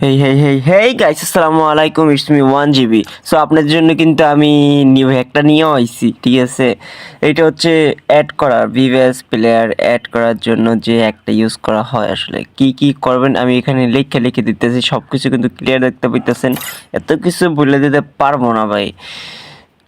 Hey guys, আসসালামু আলাইকুম, it's me 1 GB। So আপনাদের জন্য কিন্তু আমি নিউ হ্যাকটা নিয়েও আইছি, ঠিক আছে। এটা হচ্ছে অ্যাড করা ভিভিএস প্লেয়ার অ্যাড করার জন্য যে একটা ইউজ করা হয়। আসলে কি কি করবেন আমি এখানে লিখে লিখে দিতেছি, সব কিছু কিন্তু ক্লিয়ার দেখতে পাইতেছেন। এত কিছু বলে দিতে পারবো না ভাই,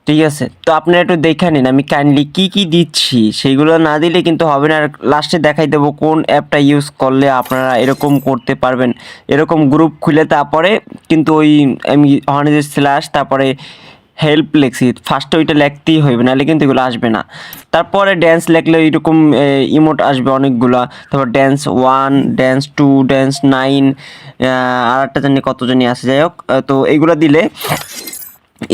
ঠিক আছে। তো আপনারা একটু দেখে নিন আমি কাইন্ডলি কি কি দিচ্ছি, সেইগুলো না দিলে কিন্তু হবে না। আর লাস্টে দেখাই দেবো কোন অ্যাপটা ইউজ করলে আপনারা এরকম করতে পারবেন। এরকম গ্রুপ খুলে তারপরে কিন্তু ওই আমি হর্নেজ স্ল্যাশ তারপরে হেল্প লেখছি, ফার্স্টে ওইটা লিখতেই হইবে, নাহলে কিন্তু এগুলো আসবে না। তারপরে ড্যান্স লেখলে এরকম ইমোট আসবে অনেকগুলা। তারপর ড্যান্স 1, ড্যান্স 2, ড্যান্স 9, আর একটা জানি কত জানি আছে, যাই হোক। তো এইগুলো দিলে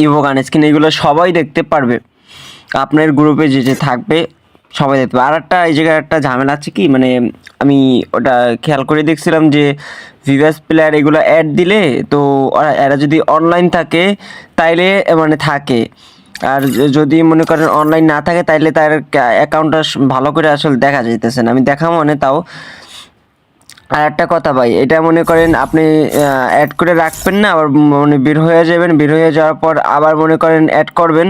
ইভো গান স্ক্রিন এগুলো সবাই দেখতে পারবে, আপনার গ্রুপে যে যে থাকবে সবাই দেখতে পাবে। আর একটা এই জায়গায় একটা ঝামেলা আছে কি, মানে আমি ওটা খেয়াল করে দেখছিলাম যে ভিভিএস প্লেয়ার এগুলো অ্যাড দিলে তো এরা যদি অনলাইন থাকে তাইলে মানে থাকে, আর যদি মনে করেন অনলাইন না থাকে তাইলে তার অ্যাকাউন্টটা ভালো করে আসলে দেখা যাইতেছে না। আমি দেখা মানে তাও। আর একটা কথা ভাই, এটা মনে করেন আপনি অ্যাড করে রাখবেন না, আবার মানে বের হয়ে যাবেন, বের হয়ে যাওয়ার পর আবার মনে করেন অ্যাড করবেন,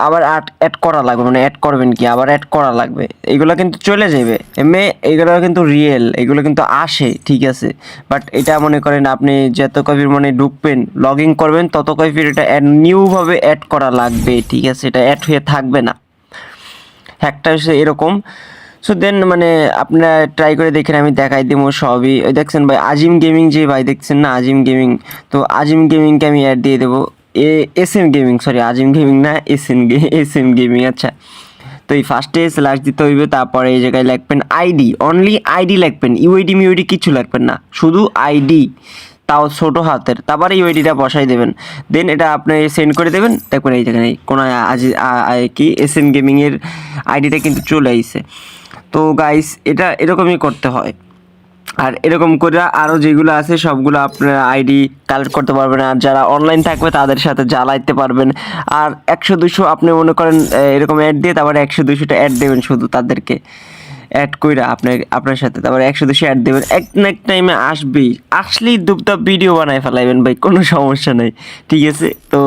আবার অ্যাড করা লাগবে, মানে অ্যাড করবেন কি আবার অ্যাড করা লাগবে, এগুলো কিন্তু চলে যাবে এমনি। এগুলো কিন্তু রিয়েল, এগুলো কিন্তু আসে, ঠিক আছে। বাট এটা মনে করেন আপনি যত কপির মানে ঢুকবেন লগ ইন করবেন তত কপির এটা নিউভাবে অ্যাড করা লাগবে, ঠিক আছে। এটা অ্যাড হয়ে থাকবে না। হ্যাকটা হচ্ছে এরকম। সো দেন মানে আপনারা ট্রাই করে দেখেন, আমি দেখাই দেবো সবই। ওই দেখছেন ভাই আজিম গেমিং, যে ভাই দেখছেন না আজিম গেমিং, তো আজিম গেমিংকে আমি অ্যাড দিয়ে দেবো। এস এম গেমিং, সরি আজিম গেমিং না, এস এম গেমিং, আচ্ছা। তো এই ফার্স্টে স্ল্যাশ দিতে হইবে, তারপরে এই জায়গায় লিখবেন আইডি, অনলি আইডি লিখবেন, ইউআইডি মিউআইডি কিছু লিখবেন না, শুধু আইডি, তাও ছোটো হাতের, তারপরে ইউআইডিটা বসাই দেবেন। দেন এটা আপনি সেন্ড করে দেবেন, দেখবেন এই জায়গায় কোনো কি এস এম গেমিংয়ের আইডিটা কিন্তু চলে আইছে। তো গাইস এটা এরকমই করতে হয়। আর এরকম করে আরও যেগুলো আছে সবগুলো আপনার আইডি কালেক্ট করতে পারবেন, আর যারা অনলাইন থাকবে তাদের সাথে জ্বালাইতে পারবেন। আর 100-200 আপনি মনে করেন এরকম অ্যাড দিয়ে তারপরে 100-200টা অ্যাড দেবেন শুধু তাদেরকে অ্যাড কইরা আপনার সাথে, তারপরে 100-200 অ্যাড দেবেন। এক না এক টাইমে আসবেই, আসলেই দুপটা ভিডিও বানায় ফেলাইবেন ভাই, কোনো সমস্যা নেই, ঠিক আছে। তো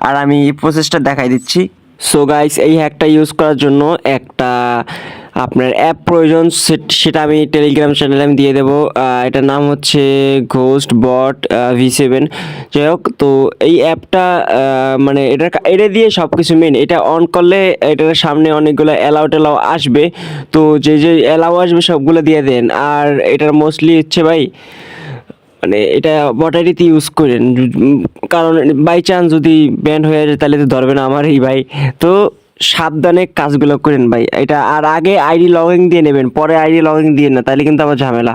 আর আমি প্রসেসটা দেখাই দিচ্ছি। সো গাইস এই হ্যাকটা ইউজ করার জন্য একটা আপনার অ্যাপ প্রয়োজন, সেটা আমি টেলিগ্রাম চ্যানেলে আমি দিয়ে দেবো। এটার নাম হচ্ছে ঘোস্ট বট V7, যাই হোক। তো এই অ্যাপটা মানে এটা দিয়ে সব কিছু মেন, এটা অন করলে এটার সামনে অনেকগুলো অ্যালাউ আসবে, তো যে যে অ্যালাউ আসবে সবগুলো দিয়ে দেন। আর এটার মোস্টলি হচ্ছে ভাই মানে এটা বটারিতে ইউজ করেন, কারণ বাই চান্স যদি ব্যান্ড হয়ে যায় তাহলে তো ধরবে না আমার এই ভাই। তো সাবধানে কাজগুলো করেন ভাই এটা। আর আগে আইডি লগইন দিয়ে নেবেন, পরে আইডি লগইন দিয়ে না, তাহলে কিন্তু আবার ঝামেলা।